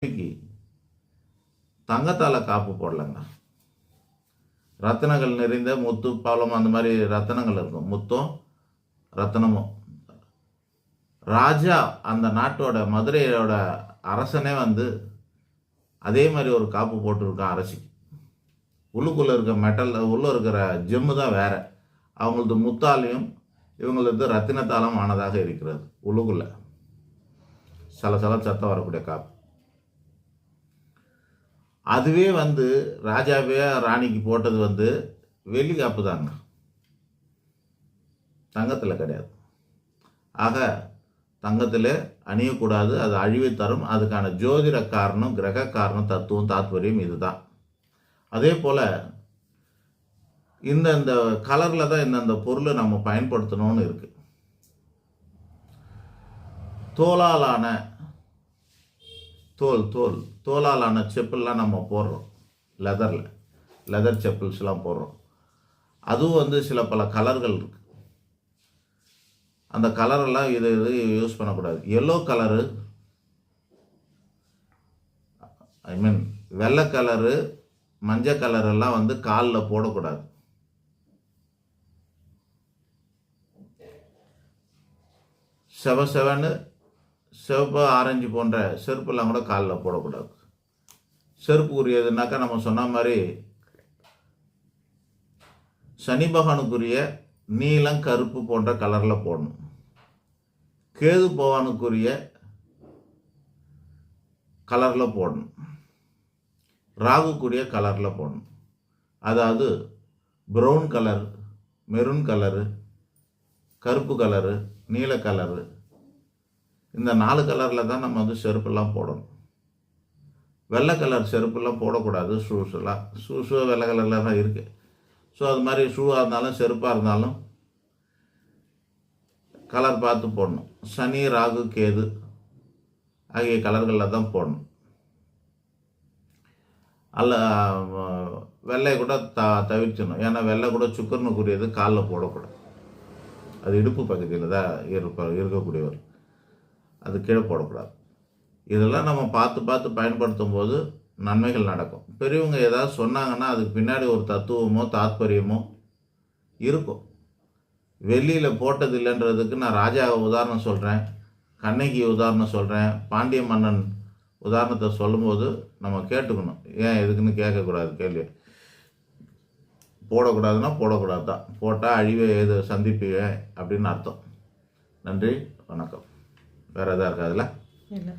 இன்னைக்கு தங்கத்தால் காப்பு போடலைங்க. ரத்தினங்கள் நிறைந்த முத்து பவளம் அந்த மாதிரி ரத்தினங்கள் இருக்கும். முத்தும் ரத்தினமும். ராஜா அந்த நாட்டோட மதுரையோட அரசனே அதே மாதிரி ஒரு காப்பு போட்டிருக்கான் அரசிக்கு. உள்ளுக்குள்ளே இருக்க மெட்டல் உள்ளே இருக்கிற ஜெம்மு தான் வேற. அவங்களது முத்தாலையும் இவங்களது ரத்தினத்தாலும் ஆனதாக இருக்கிறது. உள்ளுக்குள்ளே சலசல சத்தம் வரக்கூடிய காப்பு. அதுவே ராஜாவே ராணிக்கு போட்டது வெள்ளி காப்பு தாங்க, தங்கத்தில் கிடையாது. ஆக தங்கத்தில் அணியக்கூடாது, அது அழிவை தரும். அதுக்கான ஜோதிட காரணம், கிரக காரணம், தத்துவம், தாத்பரியம் இதுதான். அதே போல் இந்த கலரில் தான் இந்த பொருளை நம்ம பயன்படுத்தணும்னு இருக்குது. தோலாலான தோலாலான செப்பல்லாம் நம்ம போடுறோம். லெதர் செப்பல்ஸ்லாம் போடுறோம். அதுவும் சில பல கலர்கள் இருக்குது. அந்த கலரெல்லாம் இது யூஸ் பண்ணக்கூடாது. எல்லோ கலரு, வெள்ளை கலரு, மஞ்சள் கலரெல்லாம் காலில் போடக்கூடாது. செவன்னு சிவப்பு ஆரஞ்சு போன்ற செருப்பெல்லாம் கூட காலில் போடக்கூடாது. செருப்பு உரியதுனாக்கா நம்ம சொன்ன மாதிரி சனி பகவானுக்குரிய நீலம், கருப்பு போன்ற கலரில் போடணும். கேது பகவானுக்குரிய கலரில் போடணும். ராகுக்குரிய கலரில் போடணும். அதாவது ப்ரௌன் கலர், மெரூன் கலரு, கருப்பு கலரு, நீல கலரு, இந்த 4 கலரில் தான் நம்ம செருப்பெல்லாம் போடணும். வெள்ளை கலர் செருப்பெல்லாம் போடக்கூடாது. ஷூஸு வெள்ளை கலரில் தான் இருக்குது. ஸோ அது மாதிரி ஷூவாக இருந்தாலும் செருப்பாக இருந்தாலும் கலர் பார்த்து போடணும். சனி, ராகு, கேது ஆகிய கலர்களில் தான் போடணும். வெள்ளை கூட தவிர்க்கணும். ஏன்னா வெள்ளை கூட சுக்கரனுக்குரியது, காலில் போடக்கூடாது. அது இடுப்பு பகுதியில் தான் இருக்கக்கூடியவர், அது கீழே போடக்கூடாது. இதெல்லாம் நம்ம பார்த்து பயன்படுத்தும் போது நன்மைகள் நடக்கும். பெரியவங்க ஏதாவது சொன்னாங்கன்னா அதுக்கு பின்னாடி ஒரு தத்துவமோ தாத்பரியமோ இருக்கும். வெள்ளியில் போட்டது இல்லைன்றதுக்கு நான் ராஜாவை உதாரணம் சொல்கிறேன், கண்ணகி உதாரணம் சொல்கிறேன், பாண்டிய மன்னன் உதாரணத்தை சொல்லும்போது நம்ம கேட்டுக்கணும். ஏன் எதுக்குன்னு கேட்கக்கூடாது கேள்வி. போடக்கூடாதுன்னா போடக்கூடாது தான். போட்டால் அழிவை சந்திப்பீங்க அப்படின்னு அர்த்தம். நன்றி, வணக்கம். வேறு எதாவது இருக்கா அதில்? இல்லை.